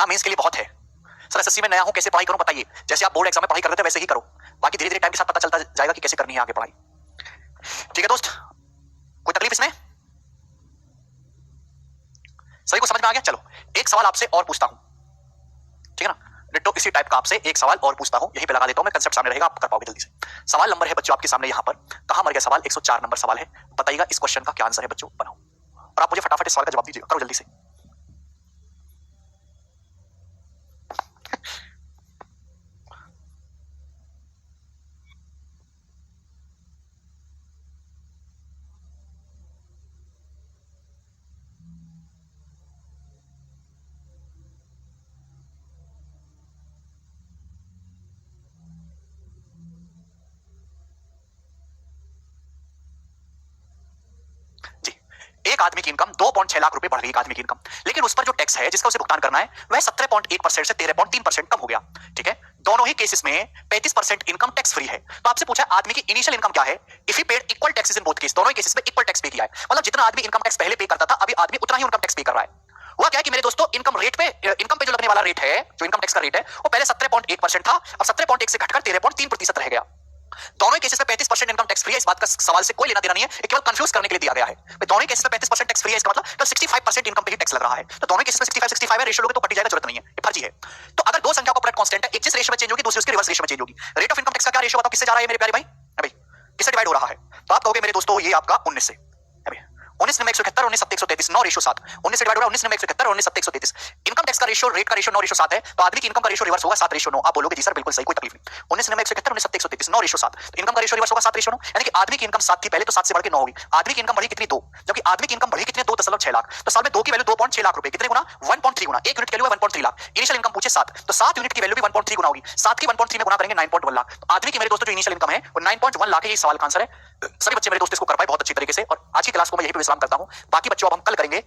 मेंस के लिए बहुत है सर, एसएससी में नया हूं कैसे पढ़ाई करूं बताइए। जैसे आप बोर्ड एग्जाम में पढ़ाई करते थे वैसे ही करो, बाकी धीरे धीरे टाइम के साथ पता चलता जाएगा कि कैसे करनी है आगे पढ़ाई। ठीक है दोस्त, कोई तकलीफ इसमें? सभी को समझ में आ गया? चलो एक सवाल आपसे और पूछता हूं, ठीक है ना। डिट्टो इसी टाइप का आपसे एक सवाल और पूछता हूं, यहीं पे लगा देता हूं मैं, कंसेप्ट सामने रहेगा, आप कर पाओगे जल्दी से। सवाल नंबर है बच्चों आपके सामने यहां पर, कहां मर गया सवाल? 104 नंबर सवाल है। बताइएगा इस क्वेश्चन का क्या आंसर है बच्चों, बनाओ और आप मुझे फटाफट इस सवाल का जवाब दीजिएगा, करो जल्दी से। एक आदमी की इनकम 2.6 लाख रुपए बढ़ गई, एक आदमी की इनकम, लेकिन उस पर जो टैक्स है जिसका उसे भुगतान करना है वह 17.1% से 13.3% कम हो गया, ठीक है। दोनों ही केसेस में 35% इनकम टैक्स फ्री है। तो आपसे पूछा आदमी की इनिशियल इनकम क्या है? If he paid equal taxes in both case, दोनों ही केसेस में इक्वल टैक्स पे किया है। मतलब जितना आदमी इनकम टैक्स पहले पे करता था अभी आदमी उतना ही इनकम टैक्स पे कर रहा है। हुआ क्या है कि मेरे दोस्तों इनकम रेट पे, इनकम पे जो लगने वाला रेट है, जो इनकम टैक्स का रेट है वो पहले 17.1% था, अब 17.1 से घटकर 13.3% रह गया। दोनों ही केसेस में 35% इनकम टैक्स फ्री है। इस बात का सवाल से कोई लेना देना नहीं है, ये केवल कंफ्यूज करने के लिए दिया गया है। दोनों ही केसेस में 35% टैक्स फ्री है, इसका मतलब तो 65% इनकम पे ही टैक्स लग रहा है। तो दोनों केसेस में 65 है, रेशियो लोगे तो कट जाएगा, जरूरत नहीं है, ये फर्जी है। तो अगर दो संख्या का प्रोडक्ट कांस्टेंट है, एक जिस रेशियो में चेंज होगी दूसरी उसके रिवर्स रेशियो में चेंज होगी। रेट ऑफ इनकम टैक्स का क्या रेशियो बताओ, किससे जा रहा है मेरे प्यारे भाई? अभी किससे डिवाइड हो रहा है? तो आप कहोगे मेरे दोस्तों ये आपका 19 से, 19 में 171, 19 7 133, 9 रेशियो 7। 19 से डिवाइड हो रहा है 19 में 171, 19 7 133। इनकम टैक्स का रेशियो, रेट का रेशियो 9 रेशियो 7 है, तो आदमी की इनकम का रेशियो रिवर्स होगा 7 रेशियो 9। आप बोलोगे जी सर बिल्कुल सही, कोई तकलीफ नहीं। 19 में 171, 19 7 133, 9 रेशियो 7, तो इनकम का रेशियो रिवर्स होगा 7 रेशियो 9, यानी कि आदमी की इनकम 7 थी पहले तो 7 से बढ़ के 9 होगी। आदमी की इनकम बढ़ी कितनी? 2, जबकि आदमी की इनकम बढ़ी कितनी? 2.6 लाख। तो साल में 2 की वैल्यू 2.6 लाख रुपए, कितने गुना? 1.3 गुना। 1 यूनिट की वैल्यू है 1.3 लाख, इनिशियल इनकम पूछे 7, तो 7 यूनिट की वैल्यू भी 1.3 गुना होगी। 7 की 1.3 में गुना करेंगे 9.1 लाख। तो आदमी की मेरे दोस्तों जो इनिशियल इनकम है वो 9.1 लाख है। ये सवाल का आंसर है। सभी बच्चे मेरे दोस्त इसको कर पाए बहुत अच्छी तरीके से, और आज की क्लास को मैं यही पे विश्राम करता हूं। बाकी बच्चों अब हम कल करेंगे